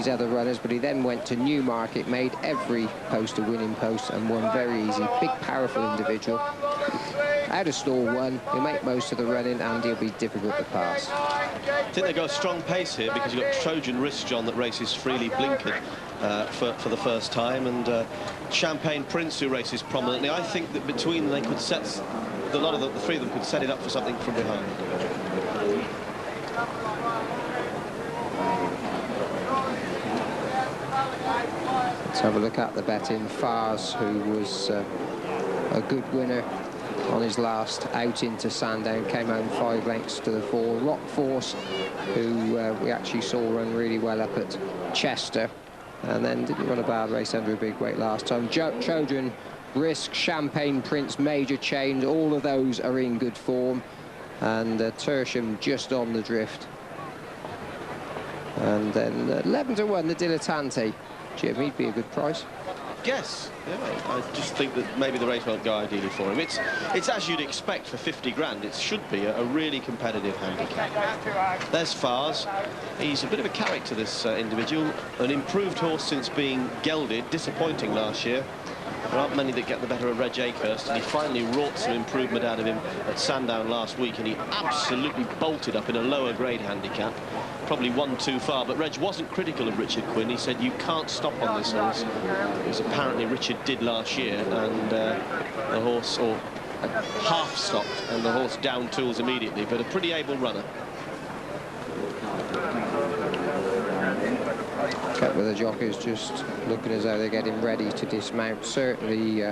his other runners, but he then went to Newmarket, made every post a winning post and won very easy. Big, powerful individual. Out of stall 1, he'll make most of the running and he'll be difficult to pass. I think they go a strong pace here because you've got Trojan Risk, John, that races freely blinkered for the first time, and Champagne Prince, who races prominently. I think that between them they could set, the three of them could set it up for something from behind. Let's have a look at the betting. Fars, who was a good winner on his last outing to Sandown, came home 5 lengths to the 4. Rock Force, who we actually saw run really well up at Chester, and then didn't run a bad race under a big weight last time. Trojan Risk, Champagne Prince, Major Change, all of those are in good form, and Tersham just on the drift. And then 11 to 1, the Dilettante. Jim, he'd be a good price. Yes, yeah, I just think that maybe the race won't go ideally for him. It's as you'd expect for 50 grand. It should be a really competitive handicap. There's Fars. He's a bit of a character, this individual. An improved horse since being gelded, disappointing last year. There aren't many that get the better of Reg Akehurst, and he finally wrought some improvement out of him at Sandown last week, and he absolutely bolted up in a lower grade handicap. Probably won too far, but Reg wasn't critical of Richard Quinn. He said, you can't stop on this horse, which apparently Richard did last year, and the horse, or half stopped, and the horse down tools immediately, but a pretty able runner. A couple of the jockeys just looking as though they're getting ready to dismount. Certainly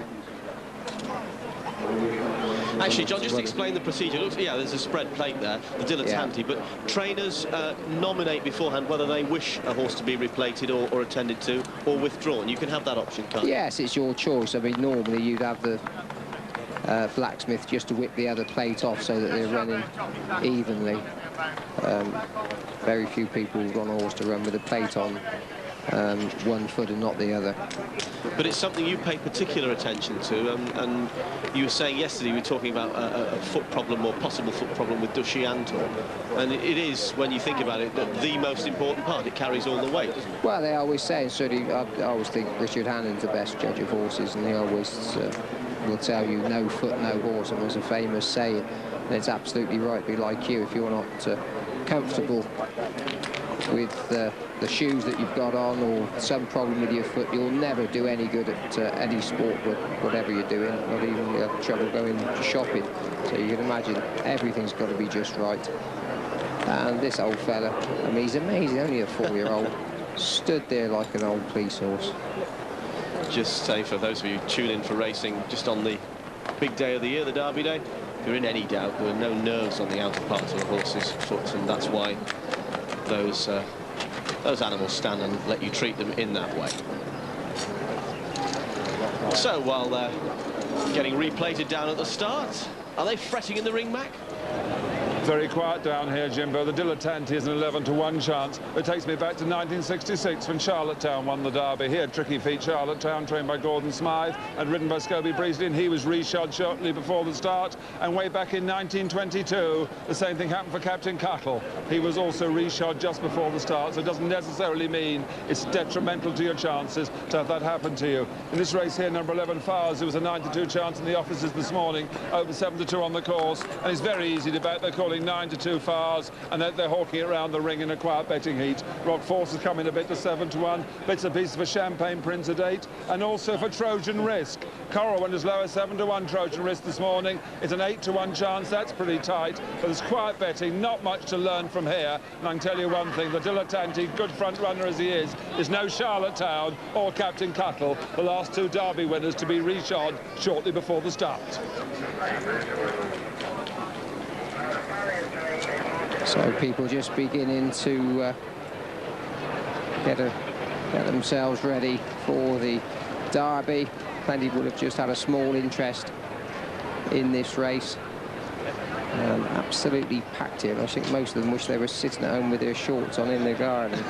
actually, John, just explain the procedure. Looks, yeah, there's a spread plate there, the Dilettante, yeah. But trainers nominate beforehand whether they wish a horse to be replated or attended to or withdrawn. You can have that option, can't you? Yes, it's your choice. I mean, normally you'd have the blacksmith just to whip the other plate off so that they're running evenly. Very few people run a horse to run with a plate on one foot and not the other. But it's something you pay particular attention to, and you were saying yesterday, we were talking about a foot problem or possible foot problem with Dushi Antor, and it is, when you think about it, the most important part. It carries all the weight, doesn't it? Well, they always say, certainly, I always think Richard Hannon's the best judge of horses, and he always will tell you, no foot, no horse, and there's a famous saying, and it's absolutely right. Be like you, if you're not comfortable with the shoes that you've got on, or some problem with your foot, you'll never do any good at any sport, whatever you're doing, not even have trouble going shopping. So you can imagine everything's got to be just right. And this old fella, I mean, he's amazing, only a 4-year-old, stood there like an old police horse. Just say, for those of you tune in for racing just on the big day of the year, the Derby Day, if you're in any doubt, there are no nerves on the outer parts of the horse's foot, and that's why those animals stand and let you treat them in that way. So while they're getting replated down at the start, are they fretting in the ring, Mac? Very quiet down here, Jimbo. The Dilettante is an 11 to 1 chance. It takes me back to 1966 when Charlottetown won the Derby. He had Tricky Feet Charlottetown, trained by Gordon Smythe and ridden by Scobie Breesley, and he was reshod shortly before the start. And way back in 1922, the same thing happened for Captain Cuttle. He was also reshod just before the start, so it doesn't necessarily mean it's detrimental to your chances to have that happen to you. In this race here, number 11, Fars, there was a 9 to 2 chance in the offices this morning, over 7 to 2 on the course, and it's very easy to bet. They're calling 9 to 2 Fars, and they're hawking it around the ring in a quiet betting heat. Rock Force has come in a bit to 7 to 1. Bits and pieces for Champagne Prince at 8, and also for Trojan Risk. Coral went as low as 7 to 1 Trojan Risk this morning. It's an 8 to 1 chance. That's pretty tight, but there's quiet betting, not much to learn from here. And I can tell you one thing, the Dilettante, good front runner as he is no Charlottetown or Captain Cuttle, the last 2 Derby winners, to be reshod shortly before the start. So people just beginning to get themselves ready for the Derby. Plenty will have just had a small interest in this race. Absolutely packed here. I think most of them wish they were sitting at home with their shorts on in the garden.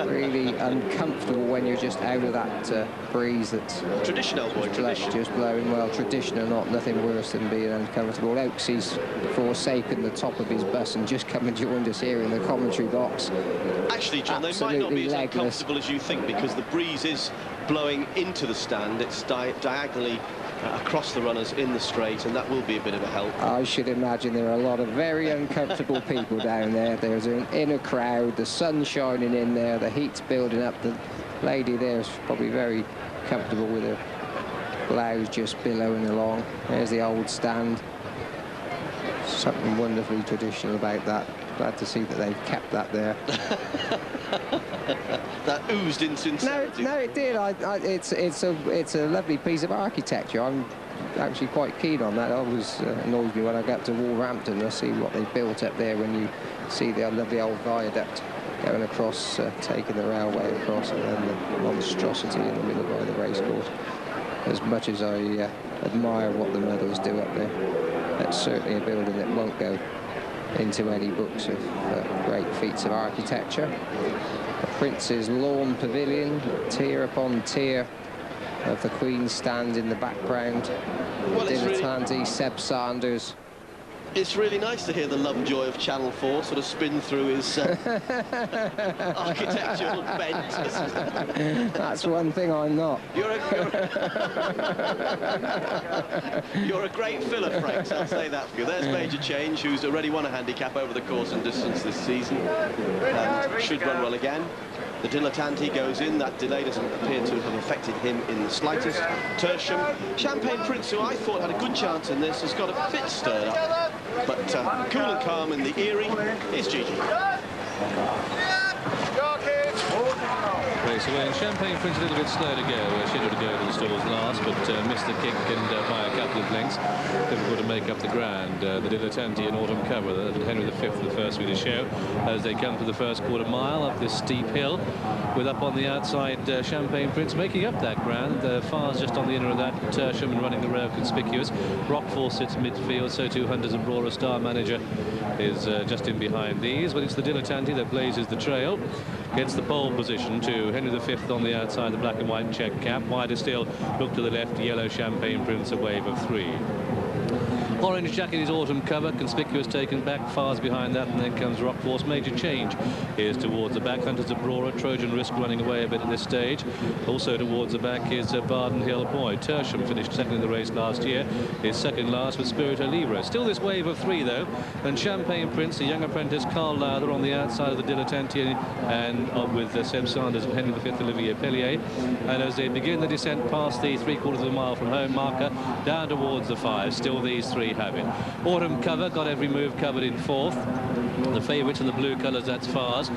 Really uncomfortable when you're just out of that breeze that's Traditional, boy, traditional. Just blowing. Well, traditional, nothing worse than being uncomfortable. Oaksy's forsaken the top of his bus and just come and joined us here in the commentary box. Actually, John, they might not be as uncomfortable as you think, because the breeze is blowing into the stand. It's diagonally across the runners in the straight, and that will be a bit of a help. I should imagine there are a lot of very uncomfortable people down there. There's an inner crowd, the sun's shining in there, the heat's building up. The lady there is probably very comfortable with her blouse just billowing along. There's the old stand. Something wonderfully traditional about that. Glad to see that they've kept that there. That oozed in sincerity. No, it did. It's a lovely piece of architecture. I'm actually quite keen on that. I always annoys me when I get to Wolverhampton. I see what they've built up there when you see the lovely old viaduct going across, taking the railway across, and then the monstrosity in the middle by the racecourse. As much as I admire what the medals do up there, that's certainly a building that won't go into any books of great feats of architecture. The Prince's Lawn Pavilion, tier upon tier of the Queen's stand in the background. Well, Dilettante, Seb Sanders. It's really nice to hear the Lovejoy of Channel 4 sort of spin through his architectural bent. That's one thing I'm not. You're a great filler, Frank, I'll say that for you. There's Major Change, who's already won a handicap over the course and distance this season, and should run well again. The Dilettante goes in. That delay doesn't appear to have affected him in the slightest. Tertium, Champagne Prince, who I thought had a good chance in this, has got a bit stirred up. But cool and calm in the Erie is Gigi. Race away, and Champagne Prince a little bit slow to go. Scheduled to go to the stalls last, but missed the kick and by a couple of lengths. Difficult to make up the ground. The Dilettante in autumn cover, Henry V, the first Swedish show, as they come to the first quarter mile up this steep hill, with up on the outside Champagne Prince making up that ground. Fars just on the inner of that, Tertium and running the rail conspicuous. Rockfall sits midfield, so too Hunters and Brora. Star Manager is just in behind these, but it's the Dilettante that blazes the trail. Gets the pole position to Henry V on the outside, the black and white check cap. Wider still, look to the left, yellow Champagne Prince, a wave of 3. Orange jacket is autumn cover, conspicuous taken back, Fars behind that, and then comes Rockforce. Major Change is towards the back. Hunters of Brora, Trojan Risk running away a bit at this stage. Also towards the back is Barden Hill Boy. Tertium finished second in the race last year, is second last with Spirito Libre. Still this wave of 3 though, and Champagne Prince, the young apprentice Carl Lowther on the outside of the Dilettante, and with Seb Sanders and Henry V Olivier Pellier. And as they begin the descent past the 3/4 of a mile from home marker, down towards the 5, still these 3 have it. Autumn cover, got every move covered in 4th. The favourites in the blue colours, that's Fars.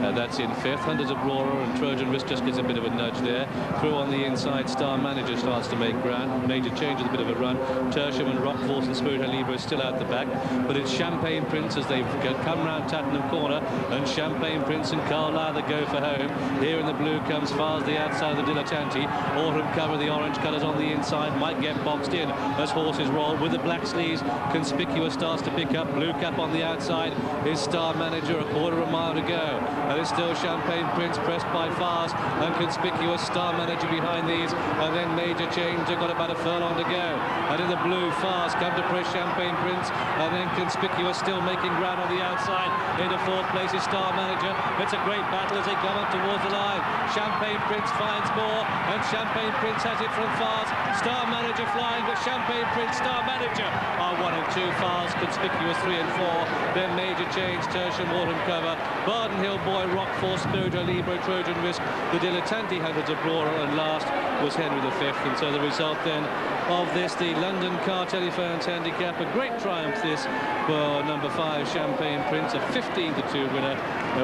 That's in 5th. Hunters of Brora and Trojan Risk just gets a bit of a nudge there. Through on the inside, Star Manager starts to make ground. Major Change with a bit of a run. Tertium and Rockforce and Spirito Libre still out the back. But it's Champagne Prince as they come round Tattenham Corner, and Champagne Prince and Carl Lowther go for home. Here in the blue comes Fars, the outside of the Dilettante. Autumn cover, the orange colours on the inside, might get boxed in as horses roll with the black sleeves. Conspicuous starts to pick up. Blue cap on the outside is Star Manager, a quarter of a mile to go. And it's still Champagne Prince pressed by Fars, and Conspicuous, Star Manager behind these, and then Major Change. They've got about a furlong to go. And in the blue, Fars come to press Champagne Prince, and then Conspicuous still making ground on the outside. Into 4th place is Star Manager. It's a great battle as they come up towards the line. Champagne Prince finds more, and Champagne Prince has it from Fars. Star Manager flying, but Champagne Prince, Star Manager are 1 and 2. Fars, Conspicuous 3 and 4. Then Major Change, Tertium, autumn cover. Barden Hill Boy, Rockforce, Spirito Libre, Trojan Risk. The Dilettante, Hunters of Brora, and last was Henry V. And so the result then of this, the London Car Telephones handicap, a great triumph this for number 5 Champagne Prince, a 15-2 winner,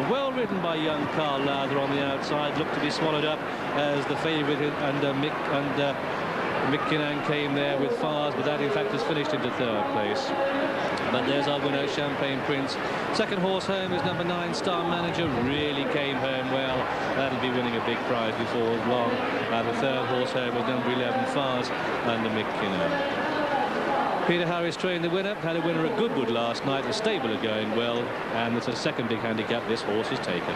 well ridden by young Carl Lowther on the outside, looked to be swallowed up as the favourite, and Mick Kinnan came there with Fars, but that in fact has finished into 3rd place. But there's our winner, Champagne Prince. Second horse home is number 9, Star Manager. Really came home well. That'll be winning a big prize before long. The 3rd horse home is number 11, Fars, under Mick Kinnan. Peter Harris trained the winner, had a winner at Goodwood last night. The stable are going well, and it's a second big handicap this horse has taken.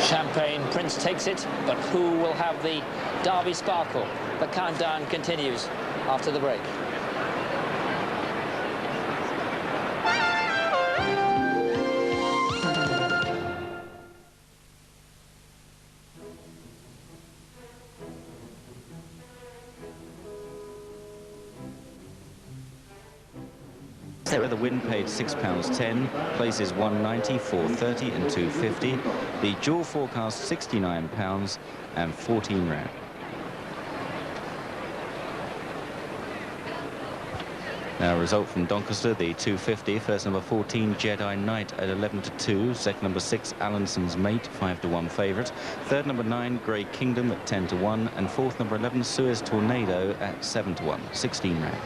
Champagne Prince takes it, but who will have the Derby sparkle? The countdown continues after the break. The win paid £6.10, places 190, 430 and 250. The dual forecast £69 and 14 rand. Now a result from Doncaster, the 250, first number 14 Jedi Knight at 11-2, second number 6 Allinson's Mate 5-1 favourite, third number 9 Grey Kingdom at 10-1, and fourth number 11 Suez Tornado at 7-1, 16 rand.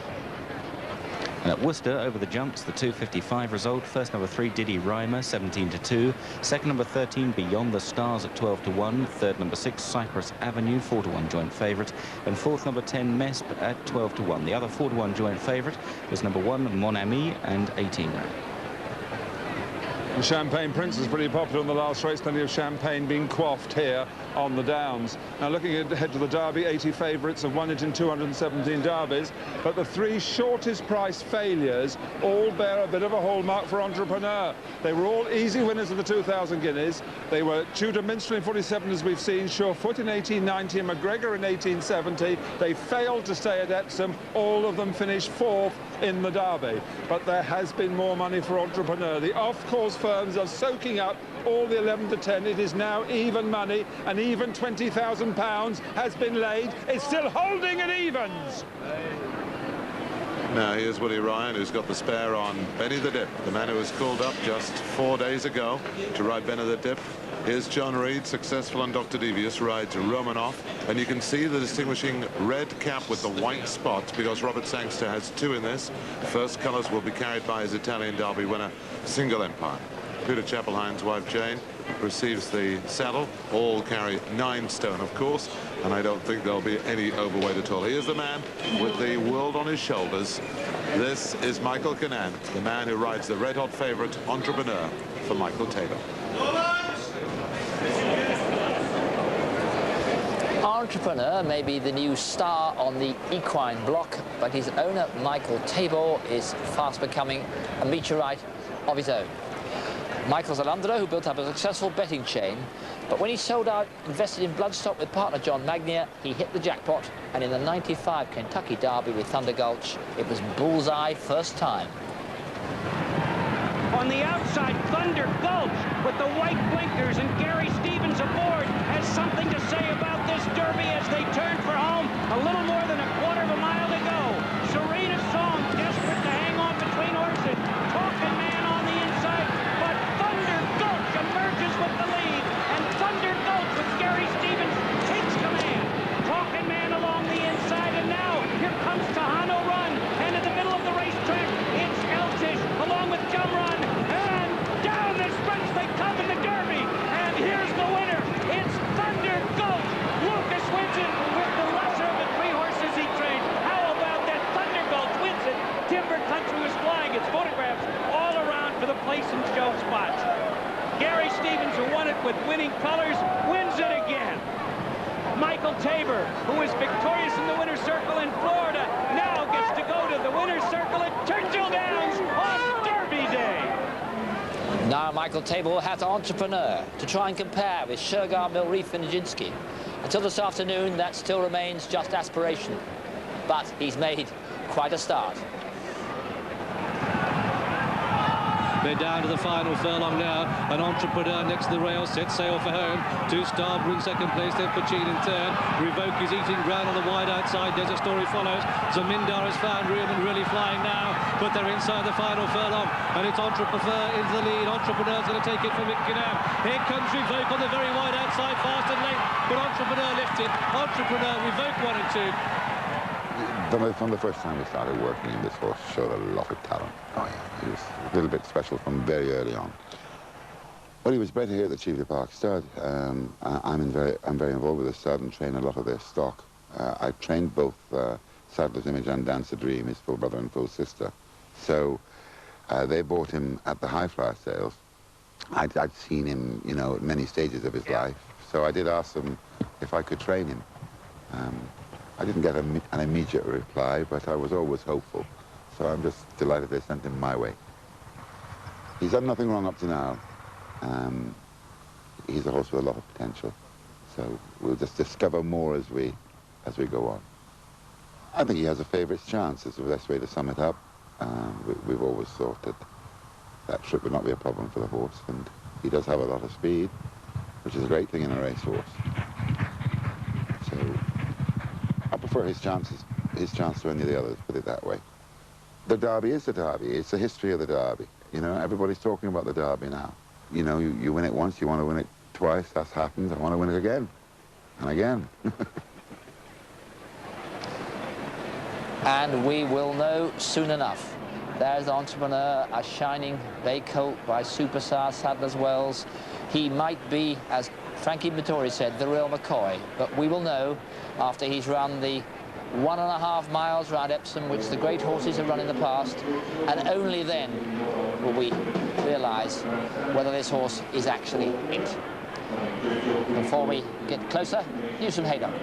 And at Worcester, over the jumps, the 255 result. First number 3, Diddy Rhymer, 17-2. Second number 13, Beyond the Stars at 12-1. Third number 6, Cypress Avenue, 4-1 joint favourite. And fourth number 10, Mesp at 12-1. The other 4-1 joint favourite was number 1, Mon Ami, and 18 rand. The Champagne Prince is pretty popular in the last race. Plenty of champagne being quaffed here on the Downs. Now looking ahead to the Derby, 80 favourites have won it in 217 derbies, but the 3 shortest price failures all bear a bit of a hallmark for Entrepreneur. They were all easy winners of the 2,000 guineas. They were Tudor Minstrel in 47, as we've seen, Surefoot in 1890 and McGregor in 1870. They failed to stay at Epsom. All of them finished 4th in the Derby. But there has been more money for Entrepreneur. The off-course firms are soaking up all the 11 to 10. It is now even money, and even £20,000 has been laid. It's still holding at evens. Now here's Willie Ryan, who's got the spare on Benny the Dip, the man who was called up just 4 days ago to ride Benny the Dip. Here's John Reed, successful on Dr. Devious, rides Romanoff, and you can see the distinguishing red cap with the white spot, because Robert Sangster has 2 in this. First colours will be carried by his Italian Derby winner, Single Empire. Peter Chapelhein's wife Jane receives the saddle. All carry 9 stone, of course, and I don't think there'll be any overweight at all. Here's the man with the world on his shoulders. This is Michael Cannan, the man who rides the red-hot favourite Entrepreneur for Michael Taylor. Entrepreneur may be the new star on the equine block, but his owner, Michael Tabor, is fast becoming a meteorite of his own. Michael's a Londoner who built up a successful betting chain, but when he sold out, invested in Bloodstock with partner John Magnier, he hit the jackpot, and in the 95 Kentucky Derby with Thunder Gulch, it was bullseye first time. On the outside, Thunder Gulch with the white blinkers, and Gary Stevens aboard has something to say about this Derby as they turn for home. A little more than a quarter of a mile to go. Serena Song desperate to hang on between horses. Talking Man on the inside, but Thunder Gulch emerges with the lead, and Thunder Gulch with Gary Stevens takes command. Talking Man along the inside, and now here comes Tahano Run, and in the middle of the racetrack, it's Eltish along with Jumrun, and down the stretch they come in the Derby, and here's the winner. It's Thunder Gulch. Lucas wins it with the lesser of the 3 horses he trained. How about that? Thunder Gulch wins it. Timber Country was flying its photographs all around for the place and show spots. Gary Stevens, who won it with winning colors, wins it again. Michael Tabor, who was victorious in the winner's circle in Florida, now gets to go to the winner's circle at Churchill Downs on Derby Day. Now Michael Tabor has Entrepreneur to try and compare with Shergar, Milreef and Nijinsky. Until this afternoon, that still remains just aspiration. But he's made quite a start. They're down to the final furlong now. An Entrepreneur next to the rail, set sail for home. 2 Starboard in second place, then Pachin in third. Revoke is eating ground on the wide outside. Desert Story follows. Zamindar has found room and really flying now, but they're inside the final furlong, and it's Entrepreneur into the lead. Entrepreneur's going to take it from Mick-Kinam. Here comes Revoke on the very wide outside, fast and late, but Entrepreneur lifted. Entrepreneur, Revoke 1 and 2. From the first time we started working in this horse, showed a lot of talent. Oh yeah, he was a little bit special from very early on. Well, he was bred here at the Cheveley Park stud. I'm very involved with the stud and train a lot of their stock. I trained both Sadler's Image and Dancer Dream, his full brother and full sister. So they bought him at the high flyer sales. I'd seen him, you know, at many stages of his life. So I did ask them if I could train him. I didn't get an immediate reply, but I was always hopeful. So I'm just delighted they sent him my way. He's done nothing wrong up to now. He's a horse with a lot of potential. So we'll just discover more as we go on. I think he has a favourite's chance. It's the best way to sum it up. We've always thought that trip would not be a problem for the horse, and he does have a lot of speed, which is a great thing in a racehorse. So I prefer his chance to any of the others, put it that way. The Derby is the Derby. It's the history of the Derby. You know, everybody's talking about the Derby now. You know, you win it once, you want to win it twice. That's happened. I want to win it again and again. And we will know soon enough. There's Entrepreneur, a shining bay colt by Superstar Sadler's Wells. He might be, as Frankie Vittori said, the real McCoy, but we will know after he's run the 1.5 miles round Epsom, which the great horses have run in the past, and only then will we realise whether this horse is actually it. Before we get closer, news from Haydock.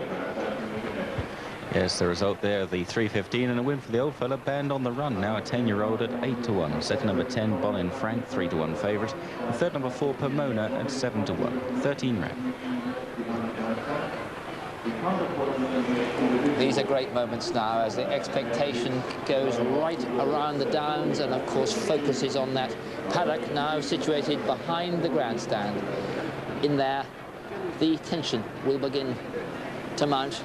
Yes, the result there, the 3:15, and a win for the old fella, Band on the Run, now a 10-year-old at 8-1. Second number 10, Bolin Frank, 3-1 favourite. And third number 4, Pomona at 7-1. 13 round. These are great moments now as the expectation goes right around the downs and of course focuses on that paddock now situated behind the grandstand. In there, the tension will begin to mount.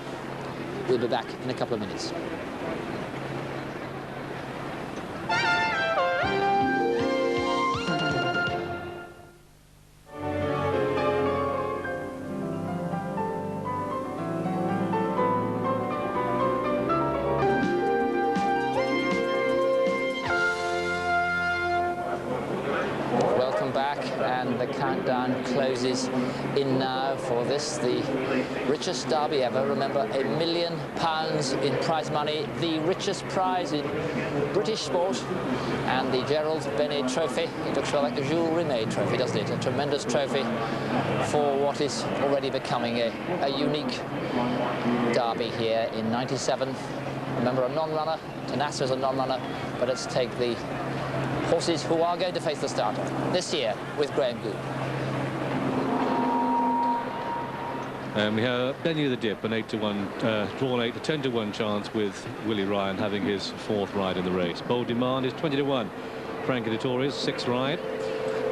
We'll be back in a couple of minutes. And the countdown closes in now for this, the richest Derby ever. Remember, £1 million in prize money, the richest prize in British sport, and the Gerald Bennett Trophy. It looks well like a Jules Rimet Trophy, doesn't it? A tremendous trophy for what is already becoming a unique Derby here in '97. Remember, a non-runner. Tenasse's a non-runner, but let's take the horses who are going to face the starter this year with Graham Gould. And we have Benny the Dip, an 8-1, drawn 8, a 10-1 chance with Willie Ryan having his 4th ride in the race. Bold Demand is 20-1. Frankie Dettori's 6th ride.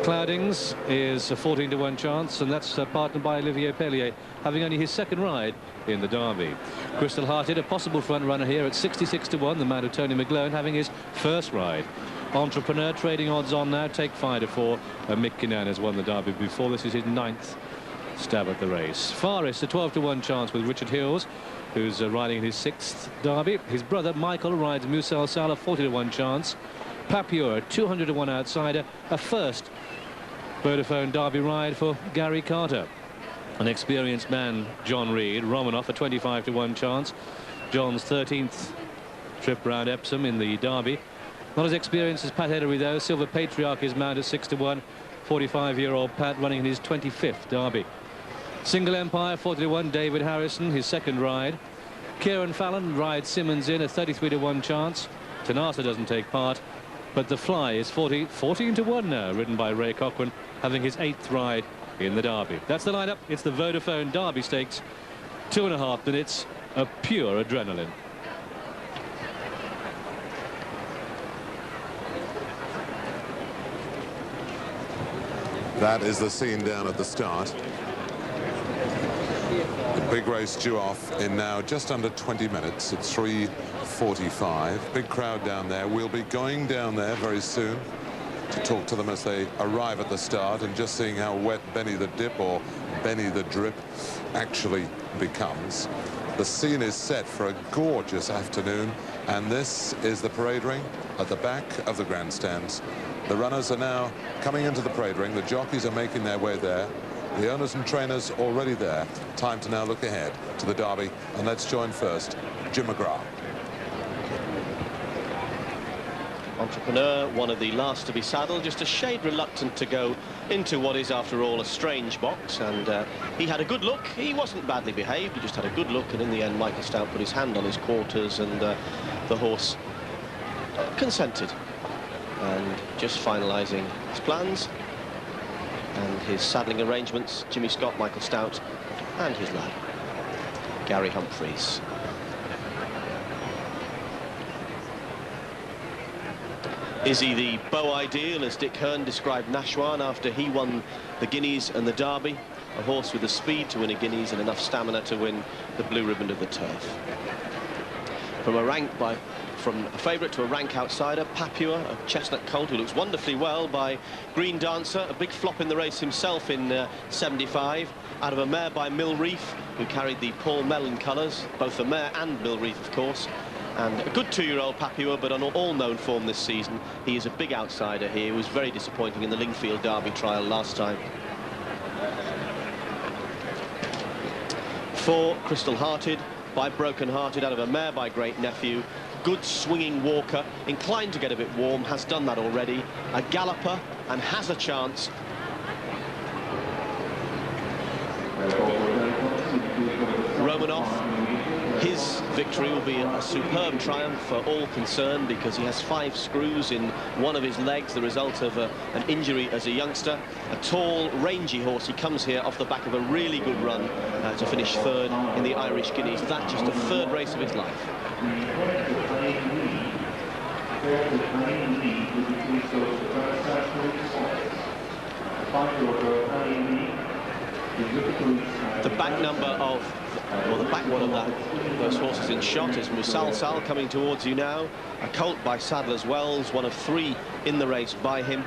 Cloudings is a 14-1 chance, and that's partnered by Olivier Pellier, having only his 2nd ride in the Derby. Crystal Hearted, a possible front runner here at 66-1, the man of Tony McGlone, having his 1st ride. Entrepreneur trading odds on now, take 5-4. Mick Kinnan has won the Derby before. This is his 9th stab at the race. Forest, a 12-1 chance with Richard Hills, who's riding in his 6th Derby. His brother Michael rides Musel Sala, 40-1 chance. Papure, a 200-1 outsider, a 1st Vodafone Derby ride for Gary Carter. An experienced man, John Reed, Romanoff, a 25-1 chance. John's 13th trip round Epsom in the Derby. Not as experienced as Pat Ellery, though. Silver Patriarch is mount at 6-1. 45-year-old Pat running in his 25th Derby. Single Empire, 40-1. David Harrison, his 2nd ride. Kieran Fallon rides Simmons in, a 33-1 chance. Tenasa doesn't take part, but the Fly is 14-1 now, ridden by Ray Cochrane, having his 8th ride in the Derby. That's the lineup. It's the Vodafone Derby Stakes. 2.5 minutes of pure adrenaline. That is the scene down at the start. The big race due off in now just under 20 minutes at 3:45. Big crowd down there. We'll be going down there very soon to talk to them as they arrive at the start, and just seeing how wet Benny the Dip, or Benny the Drip, actually becomes. The scene is set for a gorgeous afternoon, and this is the parade ring at the back of the grandstands. The runners are now coming into the parade ring. The jockeys are making their way there. The owners and trainers already there. Time to now look ahead to the Derby. And let's join first Jim McGrath. Entrepreneur, one of the last to be saddled, just a shade reluctant to go into what is, after all, a strange box. And he had a good look. He wasn't badly behaved. He just had a good look. And in the end, Michael Stout put his hand on his quarters, and the horse consented. And just finalising his plans and his saddling arrangements, Jimmy Scott, Michael Stout, and his lad, Gary Humphreys. Is he the beau ideal, as Dick Hearn described Nashwan after he won the Guineas and the Derby? A horse with the speed to win a Guineas and enough stamina to win the blue ribbon of the turf. From a favourite to a rank outsider, Papua, a chestnut colt who looks wonderfully well by Green Dancer, a big flop in the race himself in 75, out of a mare by Mill Reef, who carried the Paul Mellon colours, both the mare and Mill Reef, of course. And a good 2-year-old Papua, but on all-known form this season. He is a big outsider here. He was very disappointing in the Lingfield Derby trial last time. For Crystal Hearted, by Broken Hearted, out of a mare by Great Nephew. Good swinging walker, inclined to get a bit warm, has done that already. A galloper, and has a chance. Romanoff, his victory will be a superb triumph for all concerned, because he has 5 screws in one of his legs, the result of an injury as a youngster. A tall, rangy horse. He comes here off the back of a really good run to finish 3rd in the Irish Guineas. That just a 3rd race of his life. The back number of, or the back one of those horses in shot is Musalsal, coming towards you now. A colt by Sadler's Wells, one of 3 in the race by him.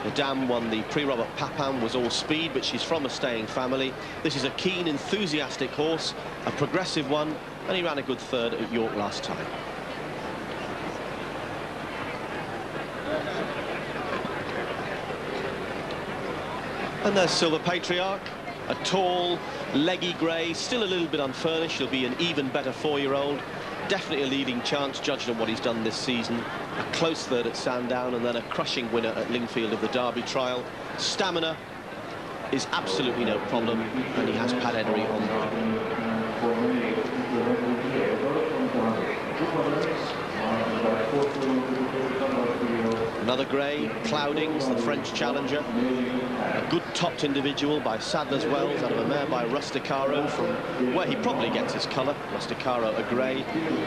The dam won the Prix Robert Papin, was all speed, but she's from a staying family. This is a keen, enthusiastic horse, a progressive one, and he ran a good 3rd at York last time. And there's Silver Patriarch, a tall, leggy grey, still a little bit unfurnished. He'll be an even better 4-year-old. Definitely a leading chance, judged on what he's done this season. A close 3rd at Sandown, and then a crushing winner at Lingfield of the Derby trial. Stamina is absolutely no problem, and he has Pat Henry on board. Another grey, Cloudings, the French challenger. A good topped individual by Sadler's Wells, out of a mare by Rusticaro, from where he probably gets his colour. Rusticaro, a grey.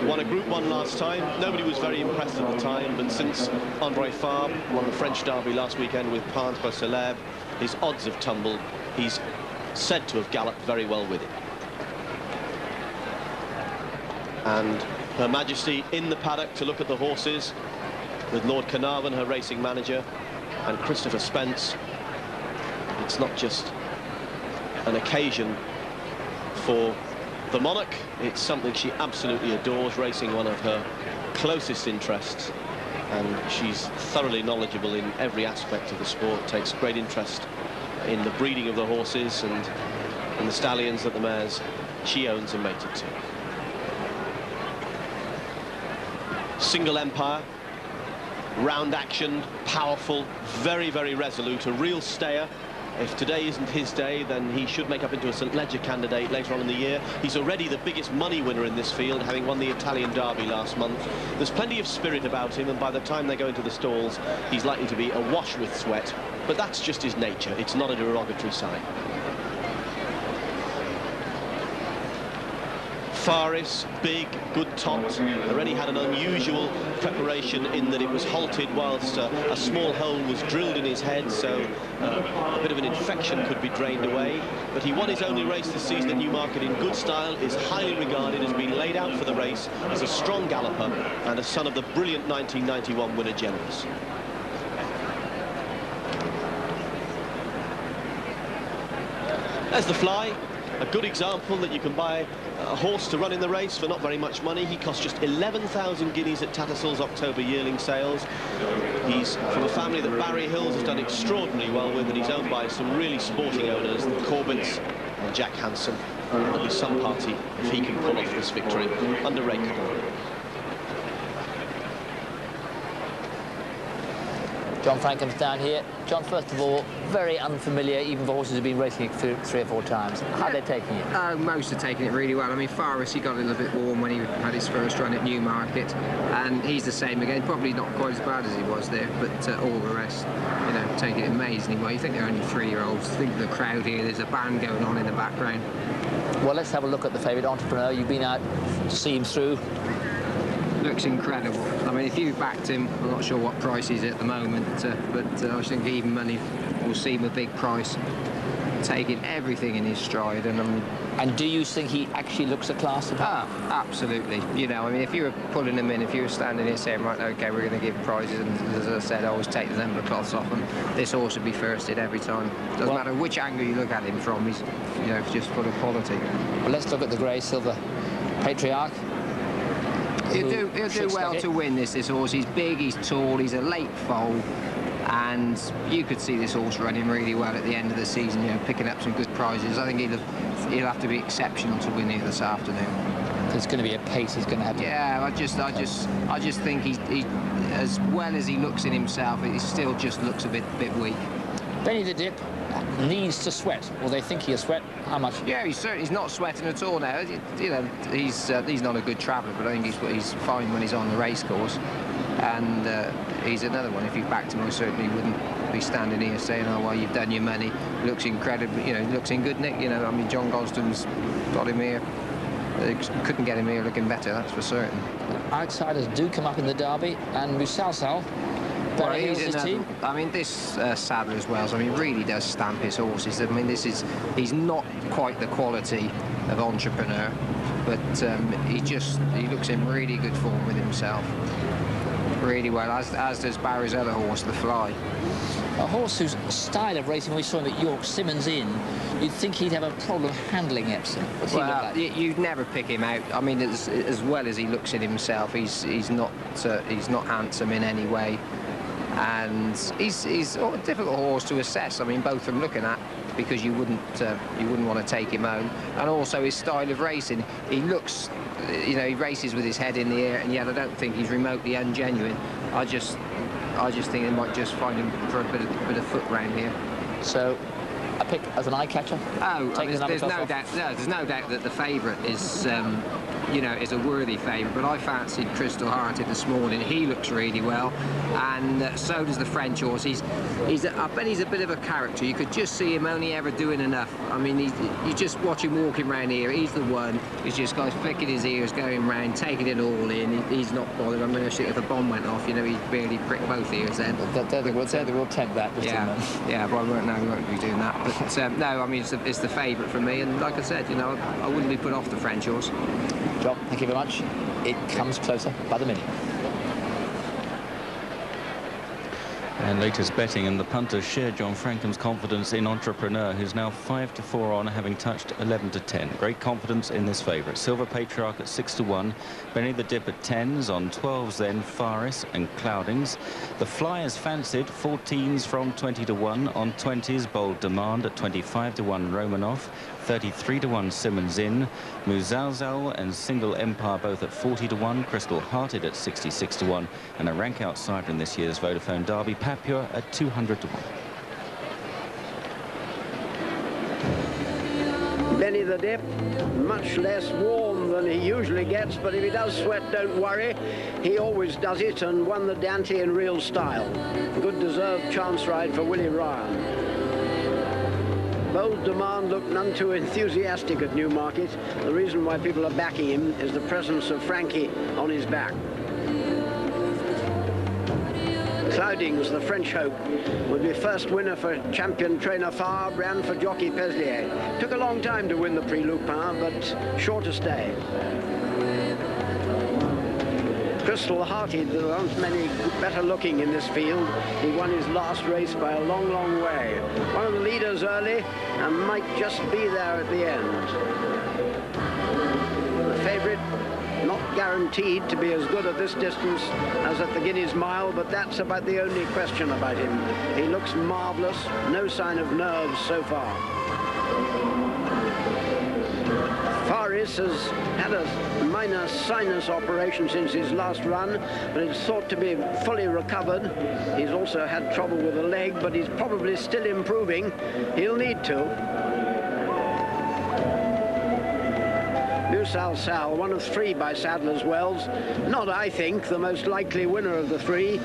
Won a Group 1 last time. Nobody was very impressed at the time, but since André Fabre won the French Derby last weekend with Peintre Célèbre, his odds have tumbled. He's said to have galloped very well with it. And Her Majesty in the paddock to look at the horses, with Lord Carnarvon, her racing manager, and Christopher Spence. It's not just an occasion for the monarch, it's something she absolutely adores, racing one of her closest interests, and she's thoroughly knowledgeable in every aspect of the sport, takes great interest in the breeding of the horses and the stallions that the mares she owns and mated to. Single Empire, round action, powerful, very, very resolute, a real stayer. If today isn't his day, then he should make up into a St. Leger candidate later on in the year. He's already the biggest money winner in this field, having won the Italian Derby last month. There's plenty of spirit about him, and by the time they go into the stalls, he's likely to be awash with sweat. But that's just his nature. It's not a derogatory sign. Faris, big, good topped, already had an unusual preparation in that it was halted whilst a small hole was drilled in his head, so a bit of an infection could be drained away. But he won his only race this season at Newmarket in good style, is highly regarded, has been laid out for the race as a strong galloper and a son of the brilliant 1991 winner Generous. There's the Fly. A good example that you can buy a horse to run in the race for not very much money. He cost just 11,000 guineas at Tattersall's October yearling sales. He's from a family that Barry Hills has done extraordinarily well with, and he's owned by some really sporting owners, the Corbetts and Jack Hansen. There'll be some party if he can pull off this victory under Ray Connell. John Frankham's down here. John, first of all, very unfamiliar, even for horses who've been racing it 3 or 4 times. How are they taking it? Most are taking it really well. I mean, Forrest, he got a little bit warm when he had his first run at Newmarket, and he's the same again. Probably not quite as bad as he was there, but all the rest, you know, taking it amazingly well. You think they're only 3-year-olds. Think of the crowd here. There's a band going on in the background. Well, let's have a look at the favourite Entrepreneur. You've been out to see him through. Looks incredible. I mean, if you backed him, I'm not sure what price he's at the moment, but I think even money will seem a big price. Taking everything in his stride, and I mean. And do you think he actually looks a class apart? Absolutely. You know, I mean, if you were pulling him in, if you were standing here saying, right, okay, we're going to give prizes, and as I said, I always take the number cloths off him. This horse would be firsted every time. Doesn't matter which angle you look at him from. He's, you know, just full of quality. Well, let's look at the grey silver Patriarch. He'll do well to win this horse. He's big, he's tall, he's a late foal, and you could see this horse running really well at the end of the season, you know, picking up some good prizes. I think he'll have to be exceptional to win here this afternoon. There's going to be a pace he's going to have to... Yeah, I just think he as well as he looks in himself, he still just looks a bit weak. Benny the Dip needs to sweat, or they think he'll sweat. How much? Yeah, he's not sweating at all now. You know, he's not a good traveller, but I think he's fine when he's on the race course. And he's another one. If you backed him, I certainly wouldn't be standing here saying, "Oh well, you've done your money." Looks incredible. You know, looks in good nick. You know, I mean, John Gosden's got him here. Couldn't get him here looking better, that's for certain. Outsiders do come up in the Derby, and Musalsal. Well, he's team. I mean, this Sadler as well, so, I mean, really does stamp his horses. I mean, he's not quite the quality of Entrepreneur, but he looks in really good form with himself. Really well, as does Barry's other horse, the Fly. A horse whose style of racing, we saw him at York, Simmons in, you'd think he'd have a problem handling Epsom. What's he look like? You'd never pick him out. I mean, as well as he looks in himself, he's not handsome in any way. And he's a difficult horse to assess. I mean, both from looking at, because you wouldn't want to take him home, and also his style of racing. He looks, you know, he races with his head in the air, and yet I don't think he's remotely ungenuine. I just think they might just find him for a bit of foot round here. So, a pick as an eye catcher. There's no doubt that the favourite is. You know, is a worthy favourite, but I fancied Crystal Hearted this morning. He looks really well, and so does the French horse. I bet he's a bit of a character. You could just see him only ever doing enough. I mean, you just watch him walking around here. He's the one who's just got flicking his ears, going round, taking it all in. He's not bothered. I mean, if a bomb went off, you know, he'd barely prick both ears then. They will tempt that. Yeah, but we won't be doing that. But no, I mean, it's the favourite for me, and like I said, you know, I wouldn't be put off the French horse. John, thank you very much. It comes closer by the minute. And latest betting, and the punters share John Frankham's confidence in Entrepreneur, who's now 5-4 on, having touched 11-10. Great confidence in this favourite. Silver Patriarch at 6-1. Benny the Dip at 10s. On 12s then, Faris and Cloudings. The Flyers fancied 14s from 20-1. On 20s, Bold Demand at 25-1, Romanoff. 33-1, Simmons in. Musalsal and Single Empire both at 40-1. Crystal Hearted at 66-1. And a rank outsider in this year's Vodafone Derby, Papua at 200-1. Benny the Dip, much less warm than he usually gets, but if he does sweat, don't worry. He always does it, and won the Dante in real style. Good deserved chance ride for Willie Ryan. Bold Demand looked none too enthusiastic at Newmarket. The reason why people are backing him is the presence of Frankie on his back. Cloudings, the French hope, would be first winner for champion trainer Favre, ran for jockey Peslier. Took a long time to win the Prix Lupin, but sure to stay. Crystal Hearted, there aren't many better looking in this field. He won his last race by a long, long way. One of the leaders early and might just be there at the end. The favourite, Not guaranteed to be as good at this distance as at the Guineas Mile, but that's about the only question about him. He looks marvellous, no sign of nerves so far. Faris has had a minor sinus operation since his last run, but it's thought to be fully recovered. He's also had trouble with the leg, but he's probably still improving. He'll need to. Sal, one of three by Sadler's Wells. Not, I think, the most likely winner of the three.